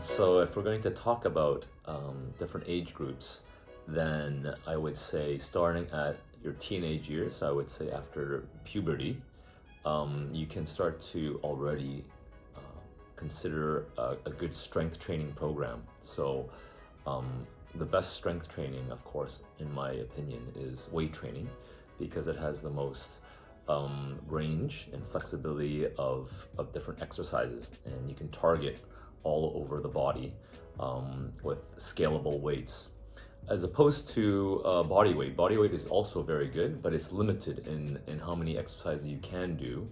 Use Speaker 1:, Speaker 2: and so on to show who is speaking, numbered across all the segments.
Speaker 1: So if we're going to talk about different age groups, then I would say starting at your teenage years, I would say after puberty, you can start to already consider a good strength training program. So the best strength training, of course, in my opinion, is weight training because it has the most range and flexibility of different exercises, and you can target all over the body with scalable weights. As opposed to body weight. Body weight is also very good, but it's limited in how many exercises you can do.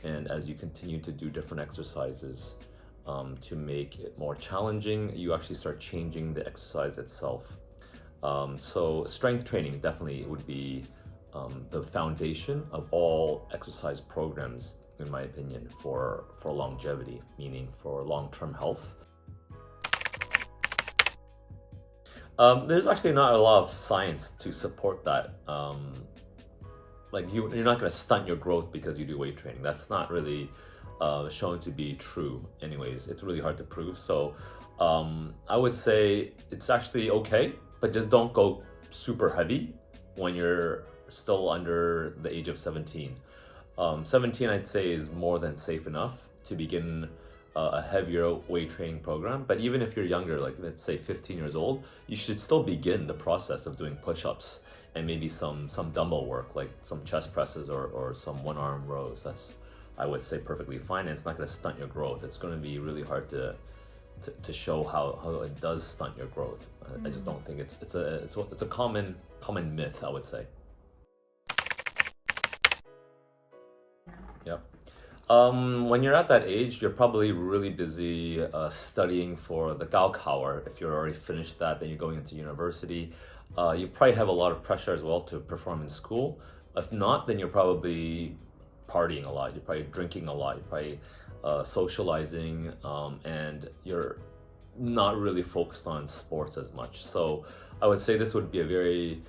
Speaker 1: And as you continue to do different exercises to make it more challenging, you actually start changing the exercise itself. So strength training definitely would be the foundation of all exercise programs, in my opinion, for longevity, meaning for long-term health. There's actually not a lot of science to support that. Like you're not going to stunt your growth because you do weight training. That's not really shown to be true. Anyways, it's really hard to prove. So I would say it's actually okay, but just don't go super heavy when you're still under the age of 17. 17, I'd say, is more than safe enough to begin a heavier weight training program. But even if you're younger, like let's say 15 years old, you should still begin the process of doing push-ups and maybe some dumbbell work, like some chest presses or some one-arm rows. That's, I would say, perfectly fine, and it's not going to stunt your growth. It's going to be really hard to show how it does stunt your growth. I just don't think it's a common myth, I would say. Yep. When you're at that age, you're probably really busy studying for the Gaokao. If you're already finished that, then you're going into university. You probably have a lot of pressure as well to perform in school. If not, then you're probably partying a lot. You're probably drinking a lot. You're probably socializing, and you're not really focused on sports as much. So I would say this would be a very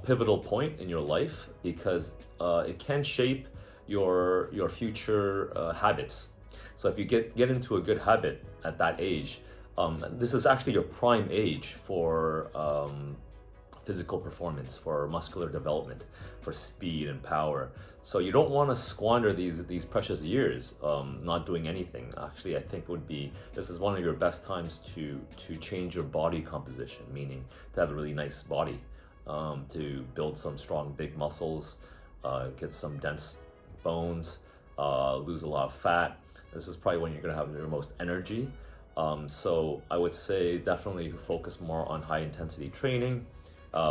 Speaker 1: pivotal point in your life because it can shape your future habits. So if you get into a good habit at that age, this is actually your prime age for physical performance, for muscular development, for speed and power. So you don't want to squander these precious years not doing anything. Actually, I think this is one of your best times to change your body composition, meaning to have a really nice body, to build some strong big muscles, get some dense bones, lose a lot of fat. This is probably when you're going to have your most energy. So I would say definitely focus more on high intensity training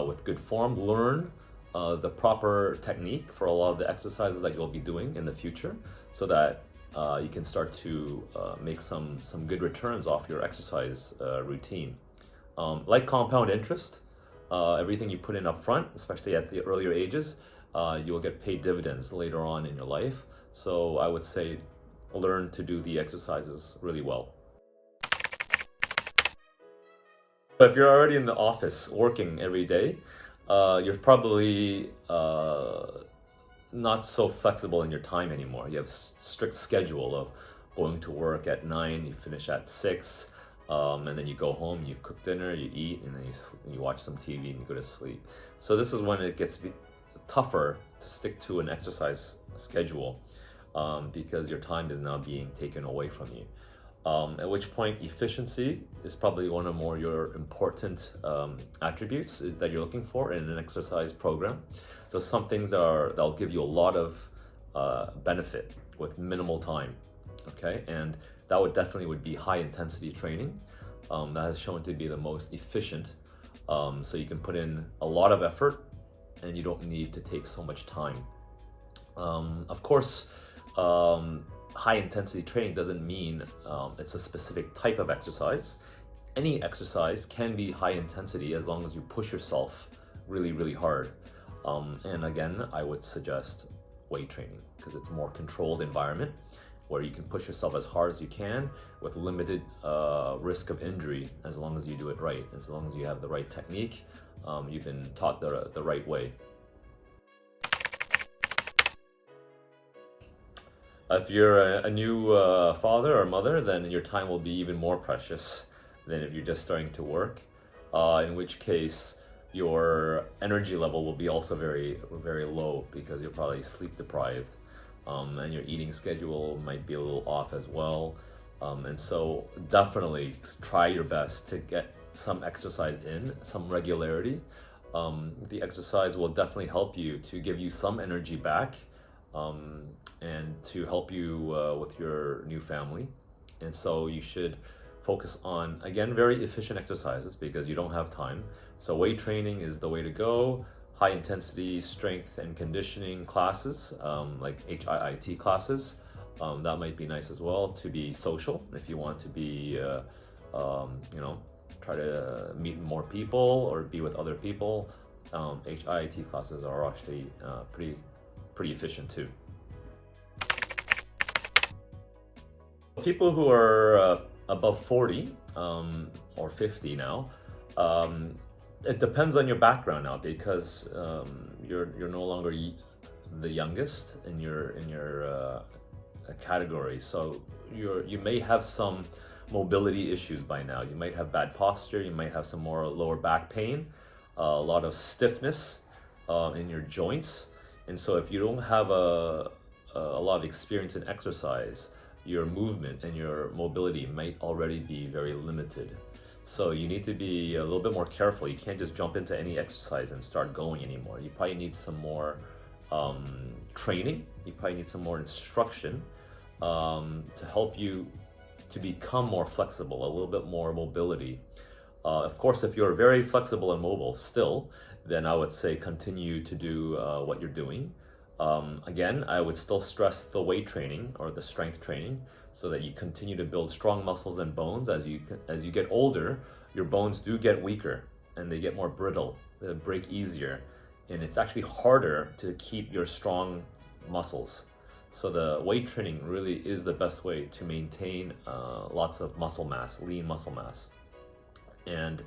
Speaker 1: with good form. Learn the proper technique for a lot of the exercises that you'll be doing in the future so that you can start to make some good returns off your exercise routine. Like compound interest, everything you put in up front, especially at the earlier ages, you'll get paid dividends later on in your life. So I would say learn to do the exercises really well. If you're already in the office working every day, you're probably not so flexible in your time anymore. You have a strict schedule of going to work at 9, you finish at 6, and then you go home, you cook dinner, you eat, and then you watch some TV and you go to sleep. So this is when it gets tougher to stick to an exercise schedule because your time is now being taken away from you. At which point efficiency is probably one of your important attributes that you're looking for in an exercise program. So some things that'll give you a lot of benefit with minimal time, okay? And that would be high intensity training. That has shown to be the most efficient. So you can put in a lot of effort and you don't need to take so much time. Of course, high intensity training doesn't mean it's a specific type of exercise. Any exercise can be high intensity as long as you push yourself really, really hard. And again, I would suggest weight training because it's a more controlled environment where you can push yourself as hard as you can with limited risk of injury as long as you do it right, as long as you have the right technique, you've been taught the right way. If you're a new father or mother, then your time will be even more precious than if you're just starting to work. In which case, your energy level will be also very, very low because you're probably sleep deprived, and your eating schedule might be a little off as well. And so, definitely try your best to get some exercise in, some regularity. The exercise will definitely help you to give you some energy back, and to help you with your new family. And so you should focus on, again, very efficient exercises because you don't have time. So weight training is the way to go. High intensity strength and conditioning classes, like HIIT classes, that might be nice as well, to be social if you want to be, try to meet more people or be with other people. HIIT classes are actually pretty efficient too. People who are above 40 or 50 now, it depends on your background now because you're no longer the youngest in your category. So you may have some mobility issues by now. You might have bad posture. You might have some more lower back pain, a lot of stiffness in your joints. And so if you don't have a lot of experience in exercise, your movement and your mobility might already be very limited. So you need to be a little bit more careful. You can't just jump into any exercise and start going anymore. You probably need some more training. You probably need some more instruction to help you to become more flexible, a little bit more mobility. Of course, if you're very flexible and mobile still, then I would say continue to do what you're doing. Again, I would still stress the weight training or the strength training so that you continue to build strong muscles and bones. As you get older, your bones do get weaker and they get more brittle. They break easier, and it's actually harder to keep your strong muscles. So the weight training really is the best way to maintain lots of muscle mass, lean muscle mass. And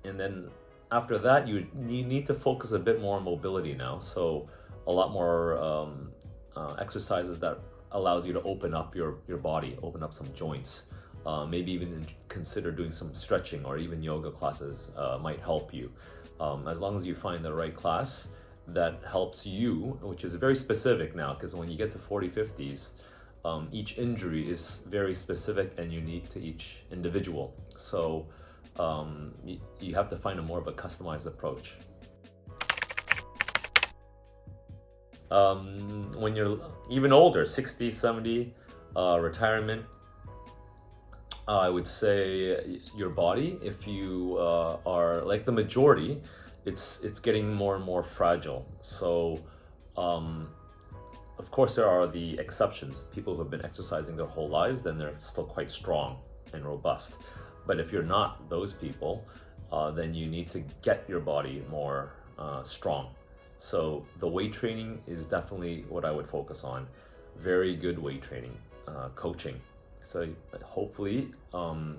Speaker 1: then after that, you need to focus a bit more on mobility now. So a lot more exercises that allows you to open up your body, open up some joints. Maybe even consider doing some stretching, or even yoga classes might help you. As long as you find the right class that helps you, which is very specific now, because when you get to 40, 50s, each injury is very specific and unique to each individual. So you have to find a more of a customized approach. When you're even older, 60, 70, retirement, I would say your body, if you are like the majority, it's getting more and more fragile. So of course there are the exceptions, people who have been exercising their whole lives, then they're still quite strong and robust. But if you're not those people, then you need to get your body more strong. So the weight training is definitely what I would focus on. Very good weight training, coaching. So hopefully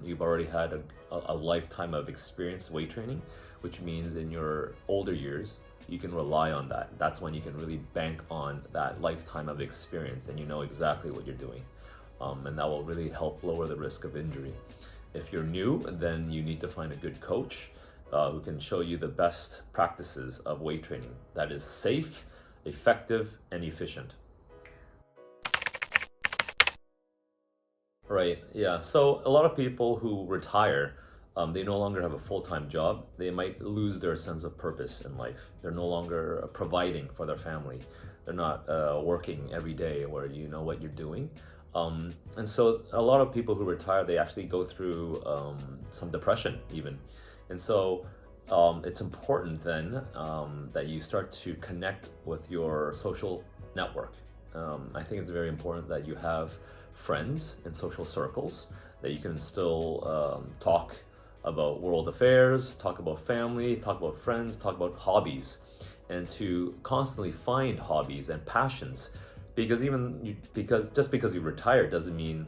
Speaker 1: you've already had a lifetime of experience weight training, which means in your older years, you can rely on that. That's when you can really bank on that lifetime of experience and you know exactly what you're doing. And that will really help lower the risk of injury. If you're new, then you need to find a good coach who can show you the best practices of weight training that is safe, effective, and efficient. Right, yeah. So a lot of people who retire, they no longer have a full-time job. They might lose their sense of purpose in life. They're no longer providing for their family. They're not working every day where you know what you're doing. And so a lot of people who retire, they actually go through some depression even. And so it's important then that you start to connect with your social network. I think it's very important that you have friends and social circles that you can still talk about world affairs, talk about family, talk about friends, talk about hobbies, and to constantly find hobbies and passions. Because just because you retire doesn't mean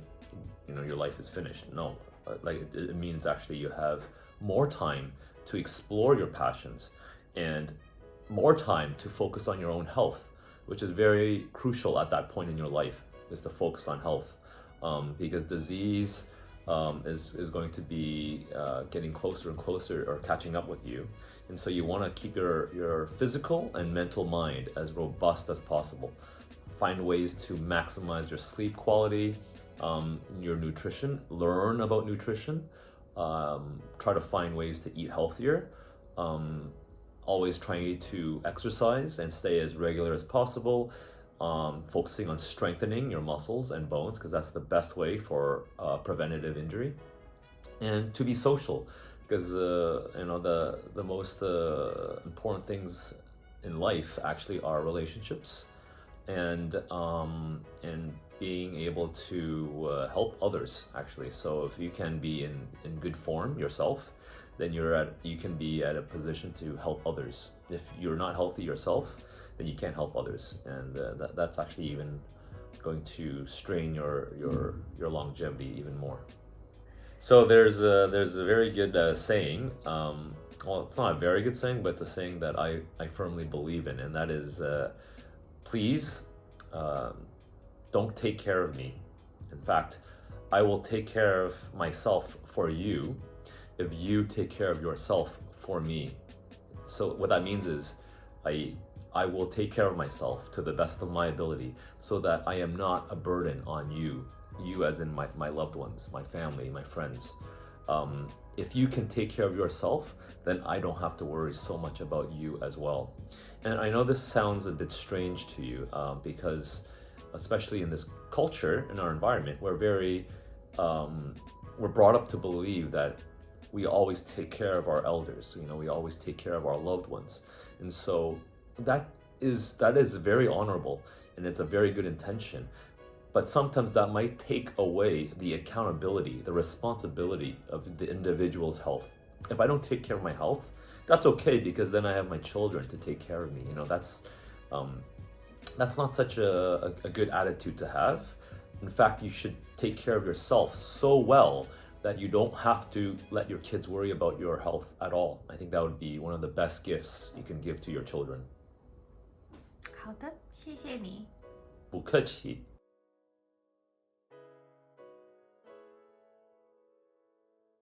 Speaker 1: your life is finished. No, like it means actually you have more time to explore your passions and more time to focus on your own health. which is very crucial at that point in your life, is to focus on health, because disease is going to be getting closer and closer or catching up with you. And so you want to keep your physical and mental mind as robust as possible. Find ways to maximize your sleep quality, your nutrition, learn about nutrition, try to find ways to eat healthier, always trying to exercise and stay as regular as possible, focusing on strengthening your muscles and bones, because that's the best way for preventative injury, and to be social, because the most important things in life actually are relationships, and being able to help others actually. So if you can be in good form yourself, then you can be at a position to help others. If you're not healthy yourself, then you can't help others, and that's actually even going to strain your longevity even more. So there's a very good saying. Well, it's not a very good saying, but it's a saying that I firmly believe in, and that is, please don't take care of me. In fact, I will take care of myself for you if you take care of yourself for me. So what that means is I will take care of myself to the best of my ability, so that I am not a burden on you as in my loved ones, my family, my friends. If you can take care of yourself, then I don't have to worry so much about you as well. And I know this sounds a bit strange to you, because especially in this culture, in our environment, we're brought up to believe that we always take care of our elders. We always take care of our loved ones. And so that is very honorable, and it's a very good intention. But sometimes that might take away the accountability, the responsibility of the individual's health. If I don't take care of my health, that's okay, because then I have my children to take care of me. That's not such a good attitude to have. In fact, you should take care of yourself so well that you don't have to let your kids worry about your health at all. I think that would be one of the best gifts you can give to your children.
Speaker 2: 好的，谢谢你。
Speaker 1: 不客气。